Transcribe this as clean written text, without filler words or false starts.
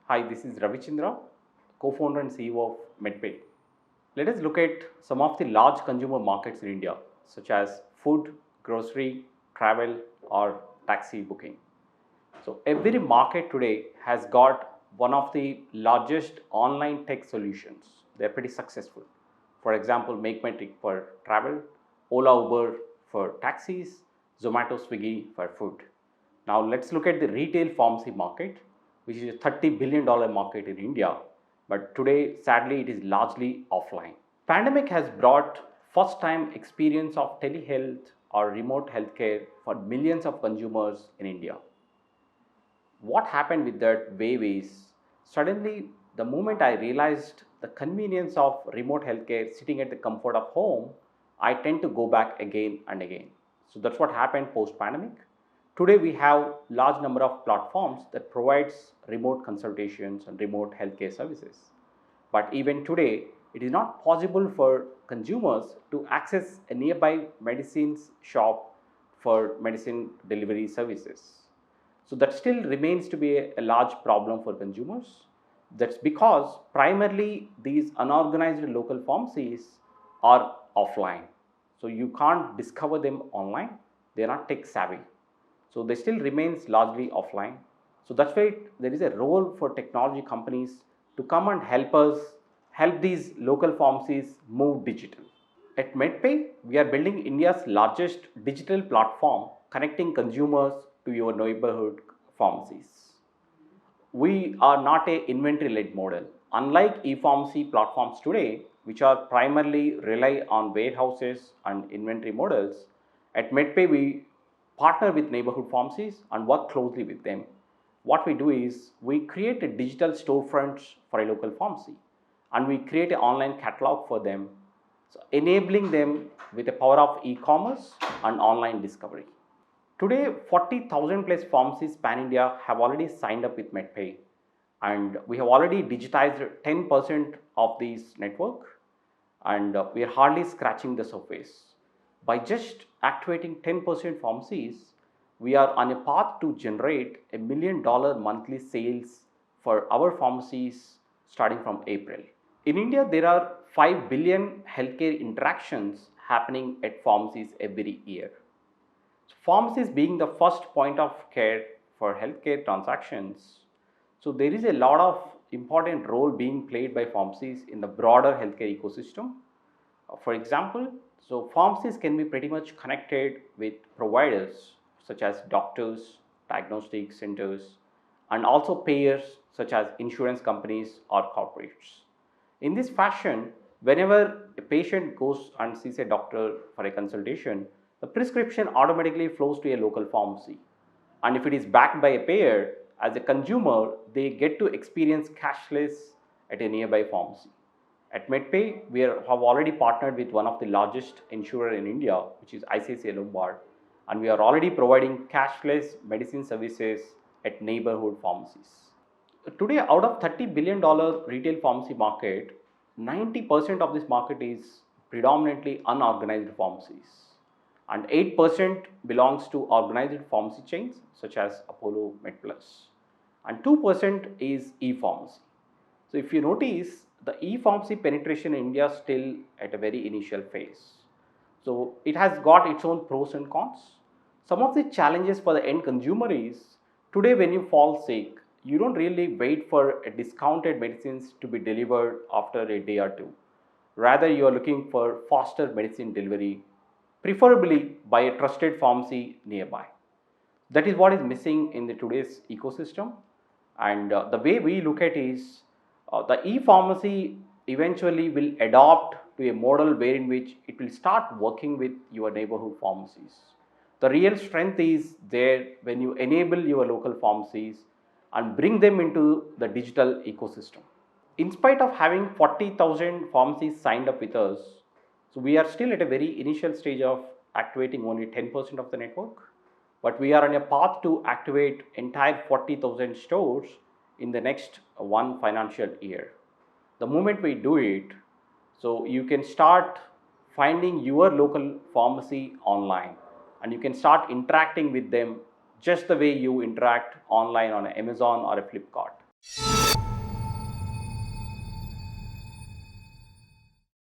Hi, this is Ravi Chandra, co-founder and CEO of MedPay. Let us look at some of the large consumer markets in India, such as food, grocery, travel, or taxi booking. So every market today has got one of the largest online tech solutions. They're pretty successful. For example, MakeMyTrip for travel, Ola Uber for taxis, Zomato Swiggy for food. Now let's look at the retail pharmacy market, which is a $30 billion market in India, but today sadly it is largely offline. Pandemic has brought first time experience of telehealth or remote healthcare for millions of consumers in India. What happened with that wave is suddenly the moment I realized the convenience of remote healthcare sitting at the comfort of home, I tend to go back again and again. So that's what happened post pandemic. Today we have large number of platforms that provides remote consultations and remote healthcare services. But even today, it is not possible for consumers to access a nearby medicines shop for medicine delivery services. So that still remains to be a large problem for consumers. That's because primarily these unorganized local pharmacies are offline. So you can't discover them online. They are not tech savvy. So they still remains largely offline. So that's why there is a role for technology companies to come and help these local pharmacies move digital. At MedPay, we are building India's largest digital platform connecting consumers to your neighborhood pharmacies. We are not a inventory led model. Unlike e-pharmacy platforms today, which are primarily rely on warehouses and inventory models, at MedPay we partner with neighborhood pharmacies and work closely with them. What we do is we create a digital storefront for a local pharmacy and we create an online catalog for them, so enabling them with the power of e-commerce and online discovery. Today, 40,000 plus pharmacies pan India have already signed up with MedPay, and we have already digitized 10% of this network, and we are hardly scratching the surface. By just activating 10% pharmacies, we are on a path to generate $1 million monthly sales for our pharmacies starting from April. In India, there are 5 billion healthcare interactions happening at pharmacies every year. So pharmacies being the first point of care for healthcare transactions, so there is a lot of important role being played by pharmacies in the broader healthcare ecosystem. For example, so pharmacies can be pretty much connected with providers such as doctors, diagnostic centers, and also payers such as insurance companies or corporates. In this fashion, whenever a patient goes and sees a doctor for a consultation, the prescription automatically flows to a local pharmacy. And if it is backed by a payer, as a consumer, they get to experience cashless at a nearby pharmacy. At MedPay, have already partnered with one of the largest insurer in India, which is ICICI Lombard, and we are already providing cashless medicine services at neighborhood pharmacies. Today, out of $30 billion retail pharmacy market, 90% of this market is predominantly unorganized pharmacies, and 8% belongs to organized pharmacy chains such as Apollo MedPlus, and 2% is e-pharmacy. So if you notice, the e-pharmacy penetration in India is still at a very initial phase. So it has got its own pros and cons. Some of the challenges for the end consumer is today when you fall sick, you don't really wait for a discounted medicines to be delivered after a day or two. Rather, you are looking for faster medicine delivery, preferably by a trusted pharmacy nearby. That is what is missing in the today's ecosystem. And the way we look at is the e-pharmacy eventually will adopt to a model wherein which it will start working with your neighborhood pharmacies. The real strength is there when you enable your local pharmacies and bring them into the digital ecosystem. In spite of having 40,000 pharmacies signed up with us, so we are still at a very initial stage of activating only 10% of the network, but we are on a path to activate entire 40,000 stores in the next one financial year. The moment we do it, so you can start finding your local pharmacy online and you can start interacting with them just the way you interact online on Amazon or a Flipkart.